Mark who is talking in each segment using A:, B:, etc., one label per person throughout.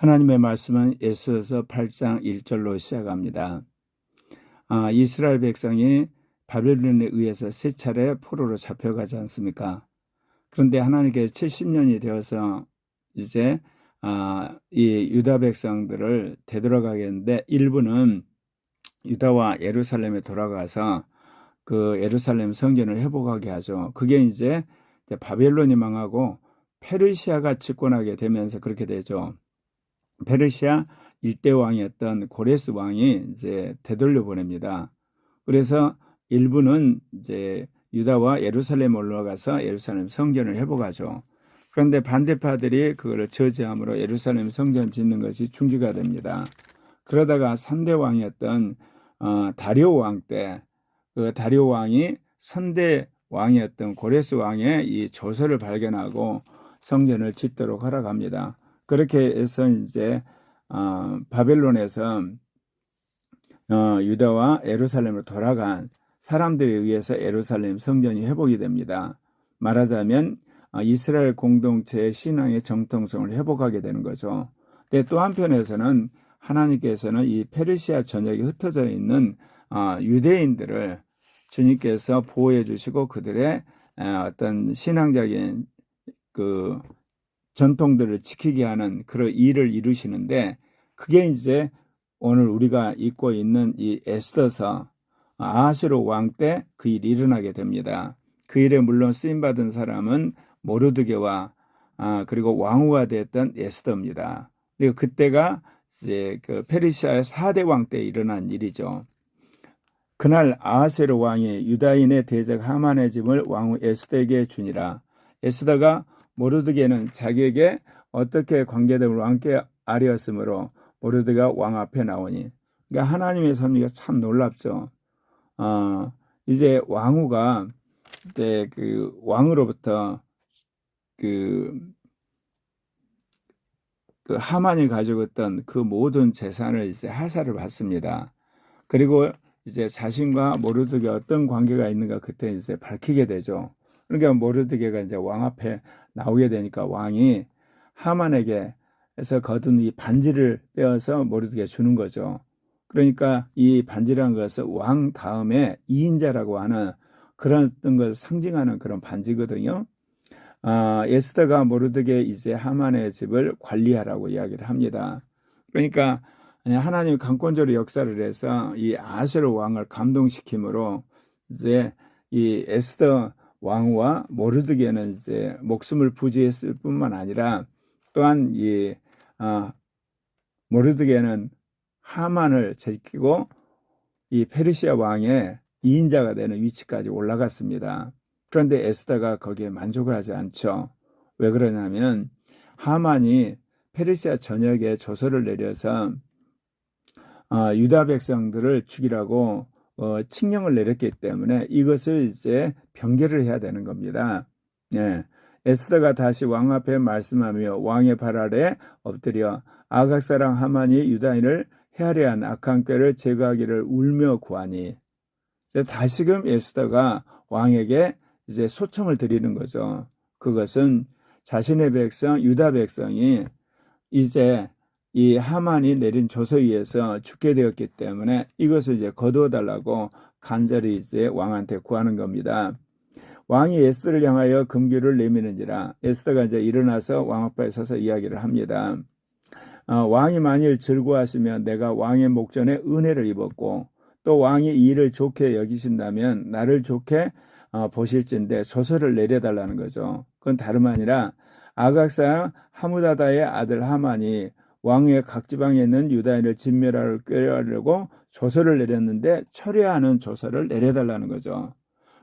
A: 하나님의 말씀은 에스더서 8장 1절로 시작합니다. 이스라엘 백성이 바벨론에 의해서 세 차례 포로로 잡혀가지 않습니까? 그런데 하나님께서 70년이 되어서 이제 이 유다 백성들을 되돌아가겠는데, 일부는 유다와 예루살렘에 돌아가서 그 예루살렘 성전을 회복하게 하죠. 그게 이제 바벨론이 망하고 페르시아가 집권하게 되면서 그렇게 되죠. 페르시아 일대 왕이었던 고레스 왕이 이제 되돌려 보냅니다. 그래서 일부는 이제 유다와 예루살렘 올라가서 예루살렘 성전을 회복하죠. 그런데 반대파들이 그걸 저지함으로 예루살렘 성전 짓는 것이 중지가 됩니다. 그러다가 3대 왕이었던 다리오 왕 때, 그 다리오 왕이 선대 왕이었던 고레스 왕의 이 조서를 발견하고 성전을 짓도록 허락합니다. 그렇게 해서 이제 바벨론에서 유다와 예루살렘으로 돌아간 사람들에 의해서 예루살렘 성전이 회복이 됩니다. 말하자면 이스라엘 공동체의 신앙의 정통성을 회복하게 되는 거죠. 근데 또 한편에서는 하나님께서는 이 페르시아 전역에 흩어져 있는 유대인들을 주님께서 보호해 주시고 그들의 어떤 신앙적인 그 전통들을 지키게 하는 그런 일을 이루시는데, 그게 이제 오늘 우리가 읽고 있는 이 에스더서 아하스웨로 왕 때 그 일이 일어나게 됩니다. 그 일에 물론 쓰임받은 사람은 모르드게와 그리고 왕후가 됐던 에스더입니다. 그리고 그때가 이제 그 페르시아의 4대 왕 때 일어난 일이죠. 그날 아하스웨로 왕이 유다인의 대적 하만의 짐을 왕후 에스더에게 주니라. 에스더가 모르드게는 자기에게 어떻게 관계됨을 왕께 아뢰었으므로 모르드게가 왕 앞에 나오니. 그러니까 하나님의 섭리가 참 놀랍죠. 이제 왕후가 이제 그 왕으로부터 그 하만이 가지고 있던 그 모든 재산을 이제 하사를 받습니다. 그리고 이제 자신과 모르드게 어떤 관계가 있는가 그때 이제 밝히게 되죠. 그러니까 모르드게가 이제 왕 앞에 나오게 되니까 왕이 하만에게 해서 거둔 이 반지를 빼어서 모르드게 주는 거죠. 그러니까 이 반지라는 것은 왕 다음에 2인자라고 하는 그런 것을 상징하는 그런 반지거든요. 에스더가 모르드게 이제 하만의 집을 관리하라고 이야기를 합니다. 그러니까 하나님이 강권적으로 역사를 해서 이 아하스웨로 왕을 감동시킴으로 이제 이 에스더 왕후와 모르드게는 이제 목숨을 부지했을 뿐만 아니라 또한 이 모르드게는 하만을 제끼고 이 페르시아 왕의 2인자가 되는 위치까지 올라갔습니다. 그런데 에스더가 거기에 만족하지 않죠. 왜 그러냐면 하만이 페르시아 전역에 조서를 내려서 유다 백성들을 죽이라고 칙령을 내렸기 때문에 이것을 이제 변개를 해야 되는 겁니다. 예. 에스더가 다시 왕 앞에 말씀하며 왕의 발 아래 엎드려 아각 사람 하만이 유다인을 헤아려 한 악한 꾀를 제거하기를 울며 구하니. 다시금 에스더가 왕에게 이제 소청을 드리는 거죠. 그것은 자신의 백성 유다 백성이 이제 이 하만이 내린 조서에 의해서 죽게 되었기 때문에 이것을 이제 거두어 달라고 간절히 이제 왕한테 구하는 겁니다. 왕이 에스더를 향하여 금규를 내미는지라. 에스더가 이제 일어나서 왕 앞에 서서 이야기를 합니다. 왕이 만일 즐거워하시면 내가 왕의 목전에 은혜를 입었고 또 왕이 이 일을 좋게 여기신다면 나를 좋게 보실진데 조서를 내려달라는 거죠. 그건 다름 아니라 아각 사람 하무다다의 아들 하만이 왕의 각 지방에 있는 유다인을 진멸하려고 조서를 내렸는데 철회하는 조서를 내려달라는 거죠.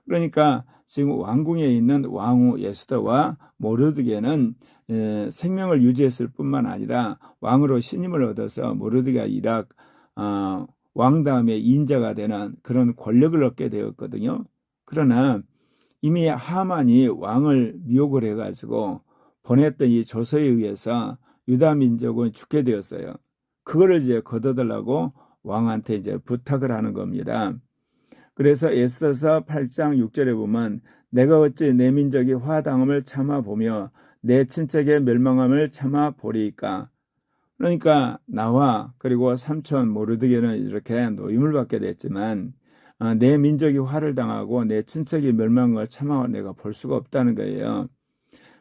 A: 그러니까 지금 왕궁에 있는 왕후 에스더와 모르드게는 생명을 유지했을 뿐만 아니라 왕으로 신임을 얻어서 모르드게가 이락 왕 다음에 2인자가 되는 그런 권력을 얻게 되었거든요. 그러나 이미 하만이 왕을 미혹을 해가지고 보냈던 이 조서에 의해서 유다 민족은 죽게 되었어요. 그거를 이제 거둬달라고 왕한테 이제 부탁을 하는 겁니다. 그래서 에스더서 8장 6절에 보면 내가 어찌 내 민족이 화당함을 참아보며 내 친척의 멸망함을 참아보리이까. 그러니까 나와 그리고 삼촌 모르드게는 이렇게 노임을 받게 됐지만 내 민족이 화를 당하고 내 친척이 멸망한 걸 참아 내가 볼 수가 없다는 거예요.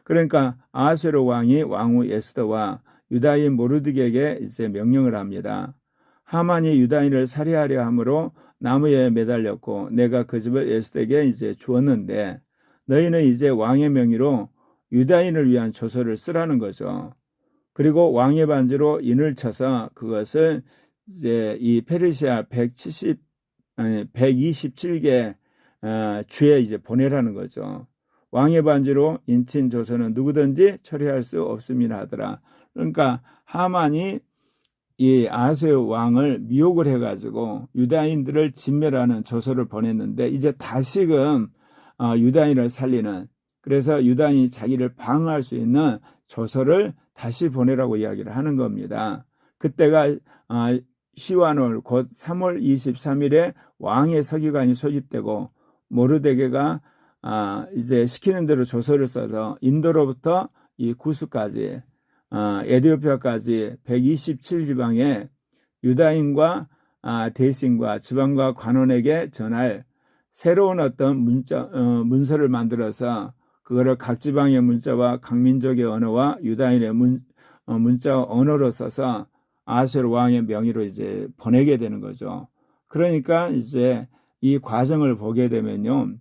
A: 그러니까 아하수에로 왕이 왕후 에스더와 유다인 모르드게에게 이제 명령을 합니다. 하만이 유다인을 살해하려 함으로 나무에 매달렸고 내가 그 집을 에스더에게 이제 주었는데 너희는 이제 왕의 명의로 유다인을 위한 조서를 쓰라는 거죠. 그리고 왕의 반지로 인을 쳐서 그것을 이제 이 페르시아 127개 주에 이제 보내라는 거죠. 왕의 반지로 인친 조서는 누구든지 처리할 수 없음이라 하더라. 그러니까 하만이 이 아하스의 왕을 미혹을 해가지고 유다인들을 진멸하는 조서를 보냈는데 이제 다시금 유다인을 살리는, 그래서 유다인이 자기를 방어할 수 있는 조서를 다시 보내라고 이야기를 하는 겁니다. 그때가 시완월 곧 3월 23일에 왕의 서기관이 소집되고 모르드게가 이제 시키는 대로 조서를 써서 인도로부터 이 구스까지 에디오피아까지 127지방의 유다인과 대신과 지방과 관원에게 전할 새로운 어떤 문서를 만들어서 그거를 각 지방의 문자와 각 민족의 언어와 유다인의 문자 언어로 써서 아하수에로 왕의 명의로 이제 보내게 되는 거죠. 그러니까 이제 이 과정을 보게 되면요,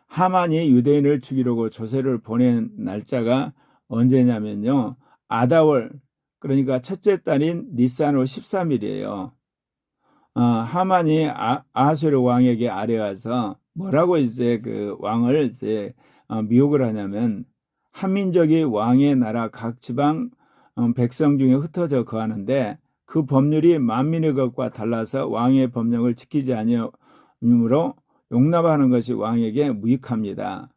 A: 하만이 유대인을 죽이려고 조세를 보낸 날짜가 언제냐면요, 아다월, 그러니까 첫째 달인 니산월 13일이에요. 하만이 아하수에로 왕에게 아뢰어서 뭐라고 이제 그 왕을 이제 미혹을 하냐면, 한민족이 왕의 나라 각 지방 백성 중에 흩어져 거하는데 그 법률이 만민의 것과 달라서 왕의 법령을 지키지 아니하므로 용납하는 것이 왕에게 무익합니다.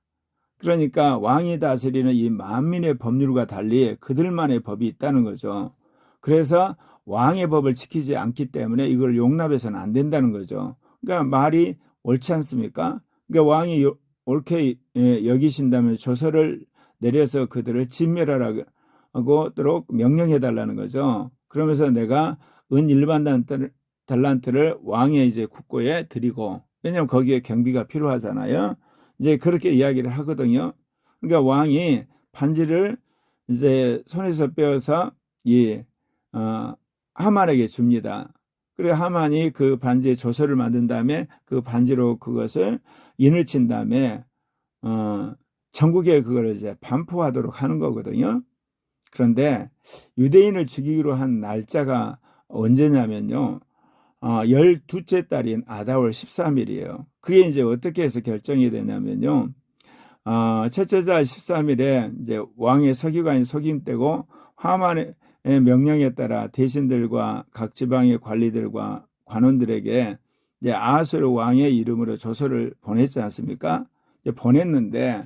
A: 그러니까 왕이 다스리는 이 만민의 법률과 달리 그들만의 법이 있다는 거죠. 그래서 왕의 법을 지키지 않기 때문에 이걸 용납해서는 안 된다는 거죠. 그러니까 말이 옳지 않습니까? 그러니까 왕이 옳게 여기신다면 조서를 내려서 그들을 진멸하라고 명령해달라는 거죠. 그러면서 내가 은 1만 달란트를 왕의 이제 국고에 드리고, 왜냐하면 거기에 경비가 필요하잖아요. 이제 그렇게 이야기를 하거든요. 그러니까 왕이 반지를 이제 손에서 빼어서 하만에게 줍니다. 그리고 하만이 그 반지에 조서를 만든 다음에 그 반지로 그것을 인을 친 다음에 전국에 그걸 이제 반포하도록 하는 거거든요. 그런데 유대인을 죽이기로 한 날짜가 언제냐면요, 12째 달인 아다월 13일이에요. 그게 이제 어떻게 해서 결정이 되냐면요, 첫째 달 13일에 이제 왕의 서기관이 속임되고 하만의 명령에 따라 대신들과 각 지방의 관리들과 관원들에게 이제 아하수에로 왕의 이름으로 조서를 보냈지 않습니까? 이제 보냈는데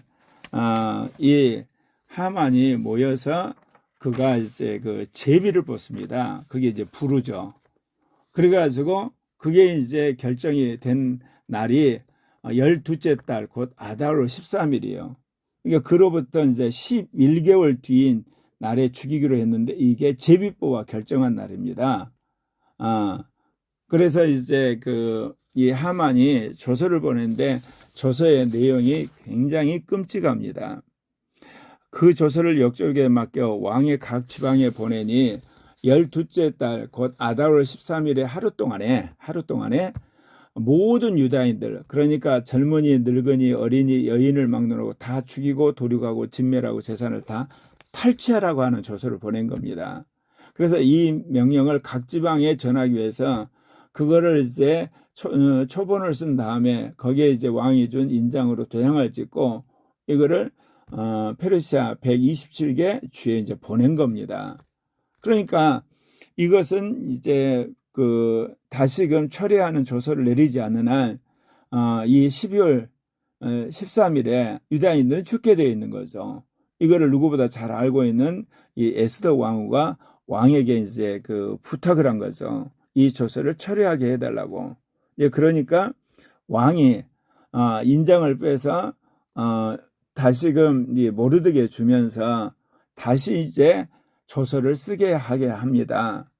A: 이 하만이 모여서 그가 이제 그 제비를 뽑습니다. 그게 이제 부르죠. 그래가지고 그게 이제 결정이 된 날이 12째 달 곧 아다월 13일이에요. 그러니까 그로부터 이제 11개월 뒤인 날에 죽이기로 했는데 이게 제비뽑아 결정한 날입니다. 그래서 이제 이 하만이 조서를 보냈는데 조서의 내용이 굉장히 끔찍합니다. 그 조서를 역적에 맡겨 왕의 각 지방에 보내니 12째 달 곧 아다월 13일의 하루 동안에 모든 유다인들, 그러니까 젊은이, 늙은이, 어린이, 여인을 막론하고 다 죽이고 도륙하고 진멸하고 재산을 다 탈취하라고 하는 조서를 보낸 겁니다. 그래서 이 명령을 각 지방에 전하기 위해서 그거를 이제 초본을 쓴 다음에 거기에 이제 왕이 준 인장으로 도장을 찍고 이거를 페르시아 127개 주에 이제 보낸 겁니다. 그러니까 이것은 이제 다시금 처리하는 조서를 내리지 않는 한 이 12월 13일에 유다인들은 죽게 되어 있는 거죠. 이거를 누구보다 잘 알고 있는 이 에스더 왕후가 왕에게 이제 부탁을 한 거죠. 이 조서를 처리하게 해달라고. 그러니까 왕이 인장을 빼서 다시금 모르드게 주면서 다시 이제 조서를 쓰게 하게 합니다.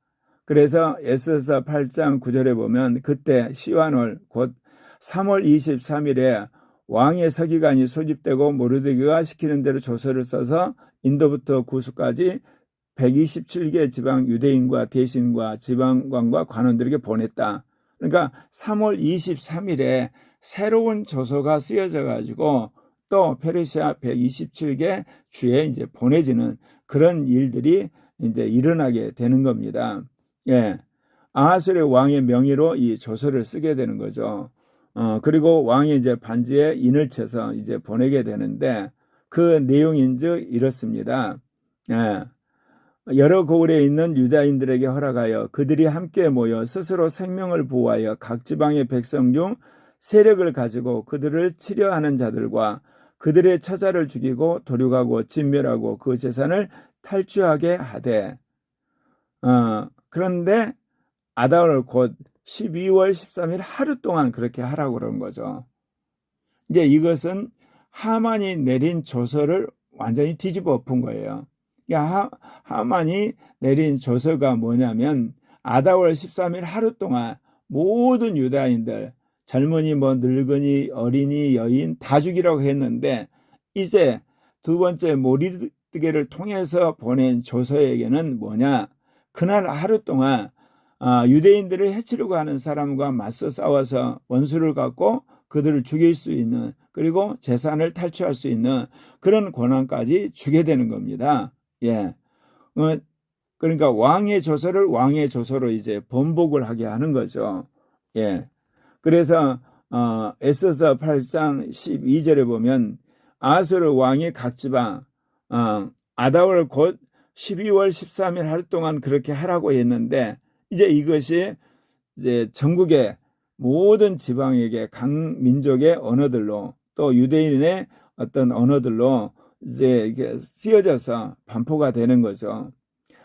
A: 그래서 에스더서 8장 9절에 보면 그때 시완월 곧 3월 23일에 왕의 서기관이 소집되고 모르드게가 시키는 대로 조서를 써서 인도부터 구수까지 127개 지방 유대인과 대신과 지방관과 관원들에게 보냈다. 그러니까 3월 23일에 새로운 조서가 쓰여져 가지고 또 페르시아 127개 주에 이제 보내지는 그런 일들이 이제 일어나게 되는 겁니다. 예. 아하스웨로 왕의 명의로 이 조서를 쓰게 되는 거죠. 그리고 왕이 이제 반지에 인을 쳐서 이제 보내게 되는데 그 내용인즉 이렇습니다. 예. 여러 고을에 있는 유다인들에게 허락하여 그들이 함께 모여 스스로 생명을 보호하여 각 지방의 백성 중 세력을 가지고 그들을 치려하는 자들과 그들의 처자를 죽이고 도륙하고 진멸하고 그 재산을 탈취하게 하되 그런데 아달월 곧 12월 13일 하루 동안 그렇게 하라고 그런 거죠. 이제 이것은 하만이 내린 조서를 완전히 뒤집어 엎은 거예요. 하만이 내린 조서가 뭐냐면 아달월 13일 하루 동안 모든 유다인들 젊은이 늙은이 어린이 여인 다 죽이라고 했는데 이제 두 번째 모르드게를 통해서 보낸 조서에게는 뭐냐, 그날 하루 동안 유대인들을 해치려고 하는 사람과 맞서 싸워서 원수를 갖고 그들을 죽일 수 있는, 그리고 재산을 탈취할 수 있는 그런 권한까지 주게 되는 겁니다. 예. 그러니까 왕의 조서를 왕의 조서로 이제 번복을 하게 하는 거죠. 예. 그래서 에스더서 8장 12절에 보면 아하스웨로 왕이 각 지방 아달월 곧 12월 13일 하루 동안 그렇게 하라고 했는데 이제 이것이 이제 전국의 모든 지방에게 각 민족의 언어들로 또 유대인의 어떤 언어들로 이제 이게 쓰여져서 반포가 되는 거죠.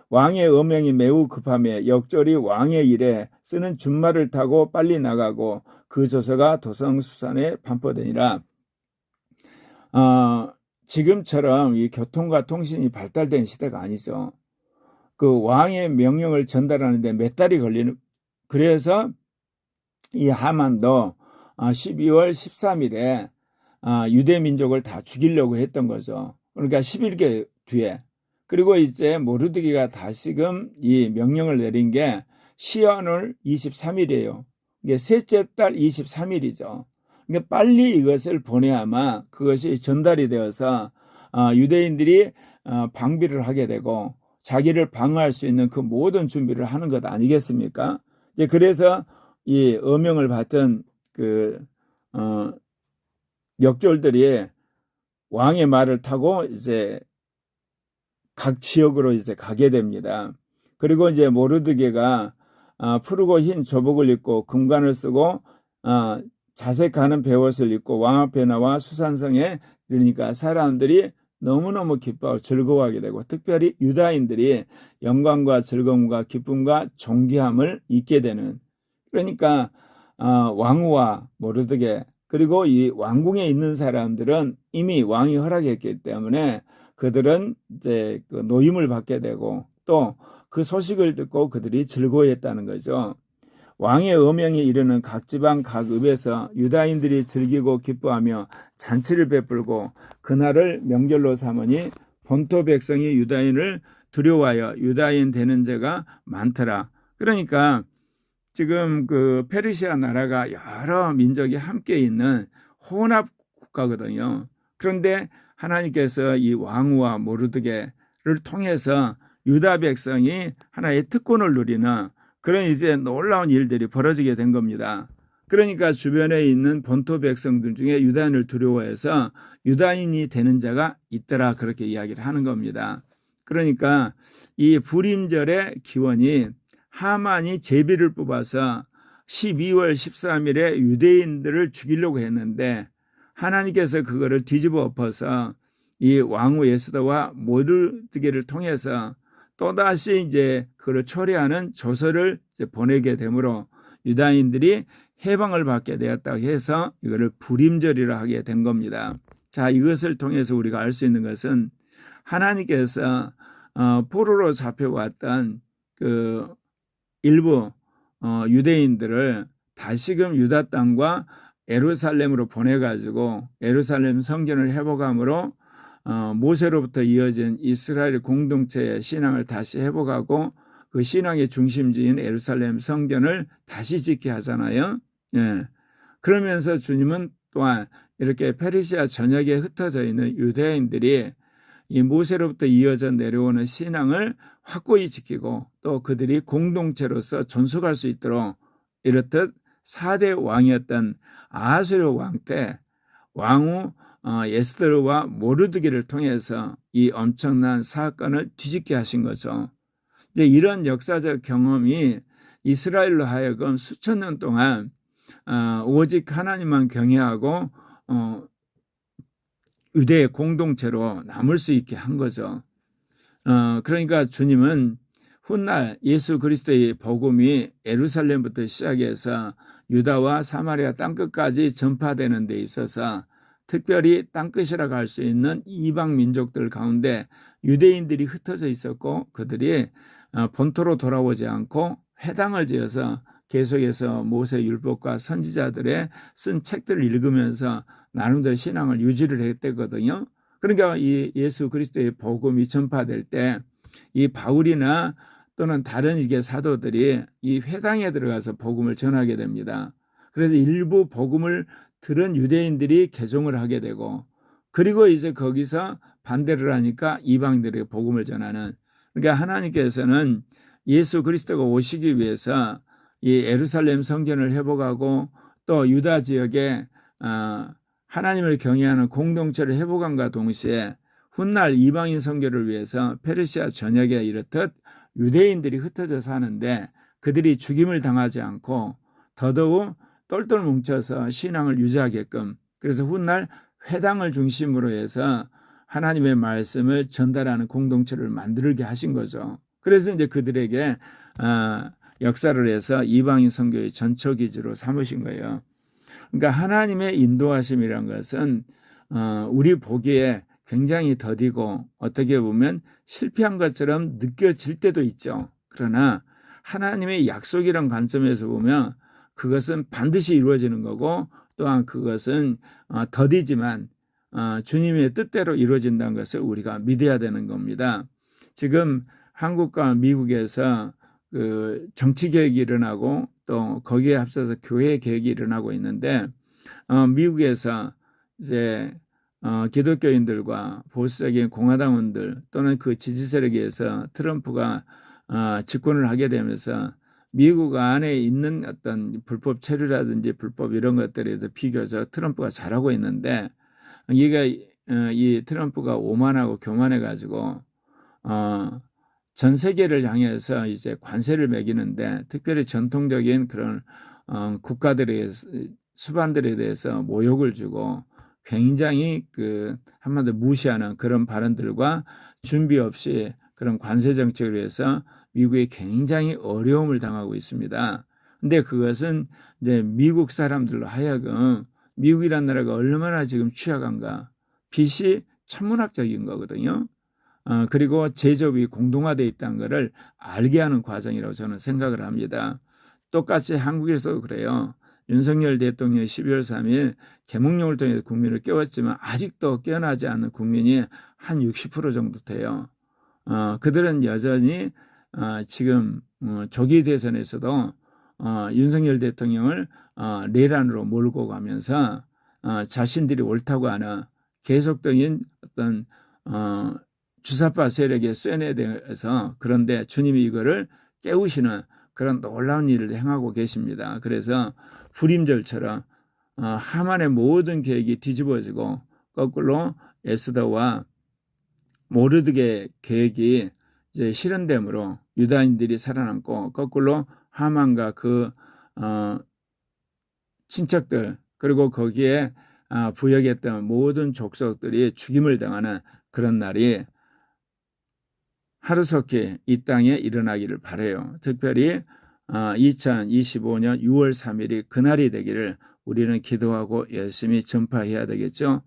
A: 왕의 어명이 매우 급하며 역절이 왕의 일에 쓰는 준말을 타고 빨리 나가고 그 조서가 도성수산에 반포되니라. 지금처럼 이 교통과 통신이 발달된 시대가 아니죠. 그 왕의 명령을 전달하는데 몇 달이 걸리는, 그래서 이 하만도 12월 13일에 유대 민족을 다 죽이려고 했던 거죠. 그러니까 11개 뒤에. 그리고 이제 모르드게가 다시금 이 명령을 내린 게 시완월 23일이에요. 이게 셋째 달 23일이죠. 그러니까 빨리 이것을 보내야만 그것이 전달이 되어서 유대인들이 방비를 하게 되고 자기를 방어할 수 있는 그 모든 준비를 하는 것 아니겠습니까? 이제 그래서 이 어명을 받은 그 역졸들이 왕의 말을 타고 이제 각 지역으로 이제 가게 됩니다. 그리고 이제 모르드게가 푸르고 흰 조복을 입고 금관을 쓰고 자색하는 베옷을 입고 왕 앞에 나와 수산성에 이르니까 사람들이 너무너무 기뻐하고 즐거워하게 되고 특별히 유다인들이 영광과 즐거움과 기쁨과 존귀함을 잊게 되는, 그러니까 왕후와 모르드게 그리고 이 왕궁에 있는 사람들은 이미 왕이 허락했기 때문에 그들은 이제 그 노임을 받게 되고 또 그 소식을 듣고 그들이 즐거워했다는 거죠. 왕의 어명이 이르는 각 지방 각 읍에서 유다인들이 즐기고 기뻐하며 잔치를 베풀고 그날을 명절로 삼으니 본토 백성이 유다인을 두려워하여 유다인 되는 자가 많더라. 그러니까 지금 그 페르시아 나라가 여러 민족이 함께 있는 혼합 국가거든요. 그런데 하나님께서 이 왕후와 모르드게를 통해서 유다 백성이 하나의 특권을 누리는 그런 이제 놀라운 일들이 벌어지게 된 겁니다. 그러니까 주변에 있는 본토 백성들 중에 유다인을 두려워해서 유다인이 되는 자가 있더라, 그렇게 이야기를 하는 겁니다. 그러니까 이 불임절의 기원이 하만이 제비를 뽑아서 12월 13일에 유대인들을 죽이려고 했는데 하나님께서 그거를 뒤집어 엎어서 이 왕후 에스더와 모르드게를 통해서 또다시 이제 그를 초래하는 조서를 이제 보내게 되므로 유다인들이 해방을 받게 되었다고 해서 이거를 불임절이라 하게 된 겁니다. 자, 이것을 통해서 우리가 알 수 있는 것은 하나님께서 포로로 잡혀왔던 그 일부 유대인들을 다시금 유다 땅과 예루살렘으로 보내가지고 예루살렘 성전을 회복함으로 모세로부터 이어진 이스라엘 공동체의 신앙을 다시 회복하고 그 신앙의 중심지인 예루살렘 성전을 다시 짓게 하잖아요. 예. 그러면서 주님은 또한 이렇게 페르시아 전역에 흩어져 있는 유대인들이 이 모세로부터 이어져 내려오는 신앙을 확고히 지키고 또 그들이 공동체로서 존속할 수 있도록 이렇듯 4대 왕이었던 아하수르 왕 때 왕후 에스더와 모르드게를 통해서 이 엄청난 사건을 뒤집게 하신 거죠. 이제 이런 역사적 경험이 이스라엘로 하여금 수천 년 동안 오직 하나님만 경외하고 유대의 공동체로 남을 수 있게 한 거죠. 그러니까 주님은 훗날 예수 그리스도의 복음이 예루살렘부터 시작해서 유다와 사마리아 땅끝까지 전파되는 데 있어서 특별히 땅끝이라고 할 수 있는 이방 민족들 가운데 유대인들이 흩어져 있었고 그들이 본토로 돌아오지 않고 회당을 지어서 계속해서 모세 율법과 선지자들의 쓴 책들을 읽으면서 나름대로 신앙을 유지를 했대거든요. 그러니까 이 예수 그리스도의 복음이 전파될 때 이 바울이나 또는 다른 이게 사도들이 이 회당에 들어가서 복음을 전하게 됩니다. 그래서 일부 복음을 들은 유대인들이 개종을 하게 되고 그리고 이제 거기서 반대를 하니까 이방들에게 복음을 전하는, 그러니까 하나님께서는 예수 그리스도가 오시기 위해서 이 예루살렘 성전을 회복하고 또 유다 지역에 하나님을 경외하는 공동체를 회복함과 동시에 훗날 이방인 선교를 위해서 페르시아 전역에 이렇듯 유대인들이 흩어져 사는데 그들이 죽임을 당하지 않고 더더욱 똘똘 뭉쳐서 신앙을 유지하게끔, 그래서 훗날 회당을 중심으로 해서 하나님의 말씀을 전달하는 공동체를 만들게 하신 거죠. 그래서 이제 그들에게 역사를 해서 이방인 선교의 전초기지로 삼으신 거예요. 그러니까 하나님의 인도하심이란 것은 우리 보기에 굉장히 더디고 어떻게 보면 실패한 것처럼 느껴질 때도 있죠. 그러나 하나님의 약속이란 관점에서 보면 그것은 반드시 이루어지는 거고 또한 그것은 더디지만 주님의 뜻대로 이루어진다는 것을 우리가 믿어야 되는 겁니다. 지금 한국과 미국에서 그 정치 개혁이 일어나고 또 거기에 앞서서 교회 개혁이 일어나고 있는데 미국에서 이제 기독교인들과 보수적인 공화당원들 또는 그 지지 세력에 의해서 트럼프가 집권을 하게 되면서 미국 안에 있는 어떤 불법 체류라든지 불법 이런 것들에 대해서 비교적 트럼프가 잘하고 있는데 이 트럼프가 오만하고 교만해 가지고 전 세계를 향해서 이제 관세를 매기는데 특별히 전통적인 그런 국가들에 수반들에 대해서 모욕을 주고 굉장히 그 한마디로 무시하는 그런 발언들과 준비 없이 그런 관세 정책을 위해서 미국이 굉장히 어려움을 당하고 있습니다. 근데 그것은 이제 미국 사람들로 하여금 미국이라는 나라가 얼마나 지금 취약한가, 빚이 천문학적인 거거든요. 그리고 제조업이 공동화되어 있다는 것을 알게 하는 과정이라고 저는 생각을 합니다. 똑같이 한국에서도 그래요. 윤석열 대통령이 12월 3일 계몽령을 통해 국민을 깨웠지만 아직도 깨어나지 않는 국민이 한 60% 정도 돼요. 그들은 여전히 지금 조기 대선에서도 윤석열 대통령을 내란으로 몰고 가면서 자신들이 옳다고 하는 계속적인 어떤 주사파 세력의 쇠뇌에 대해서, 그런데 주님이 이거를 깨우시는 그런 놀라운 일을 행하고 계십니다. 그래서 불임절처럼 하만의 모든 계획이 뒤집어지고 거꾸로 에스더와 모르드게 계획이 이제 실현됨으로 유다인들이 살아남고 거꾸로 하만과 그 친척들 그리고 거기에 부역했던 모든 족속들이 죽임을 당하는 그런 날이 하루속히 이 땅에 일어나기를 바라요. 특별히 2025년 6월 3일이 그날이 되기를 우리는 기도하고 열심히 전파해야 되겠죠.